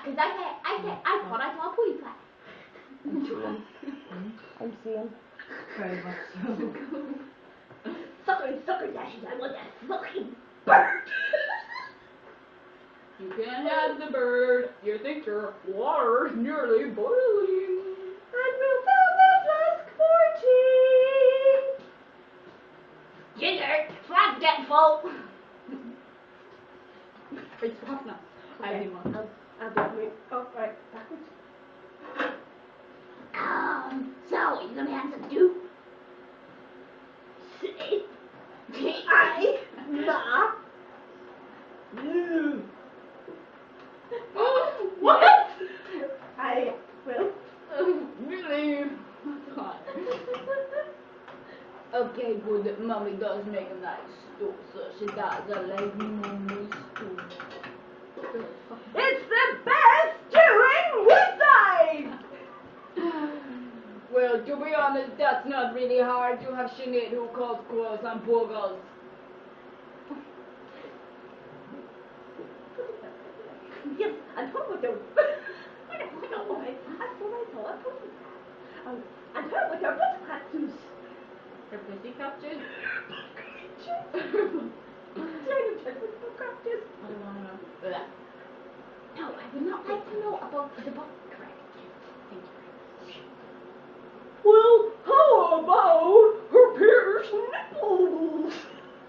Because I thought I saw a pooey fly. I'm seeing. Very much so. Sucker dashes, I want that fucking bird. You can't have the bird. You think your water's nearly boiling. And we'll fill the flask for tea. Ginger, flask getting full. It's hot now. I need one. I'll do it. Oh, right, backwards. So, you gonna have some stew? Nah. What? I will. Really? Okay, good. Mommy does make a nice stew, so she does a like mommy stew. It's the best stew in Woodside! Well, to be honest, that's not really hard. You have Sinead who calls squirrels and boogles. Yes, I told with them. I know. That's what I thought. And her with her butt tattoos. Her pussy captures? I don't want to know. Blah. No, I would not like to know about the butt crack. Thank you. Well, how about her pierced nipples?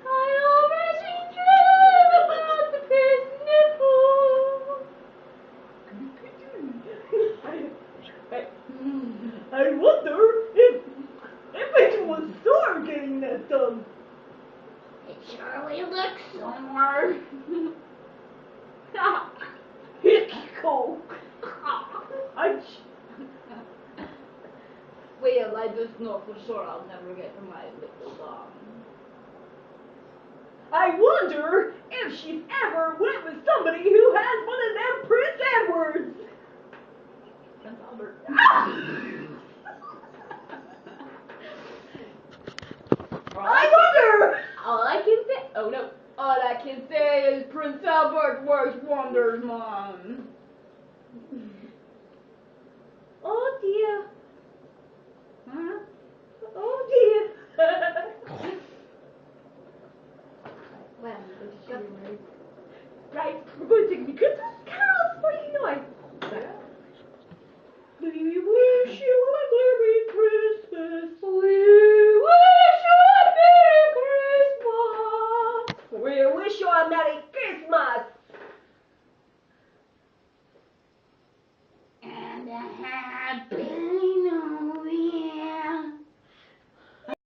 I already dream about the pierced nipple. I wonder if it was sore getting that done. It surely looks somewhere. Hicko. Well, I just know for sure I'll never get to my little dog. I wonder if she's ever went with somebody who has one of them Prince Edwards. Prince Albert. I wonder. All I can say, oh no, all I can say is Prince Albert works wonders, Mom. Oh dear. Huh? Oh dear. Well, Right, we're going to sing the Christmas carols for you now. We wish you a Merry Christmas. We wish you a Merry Christmas. We wish you a Merry Christmas. and a happy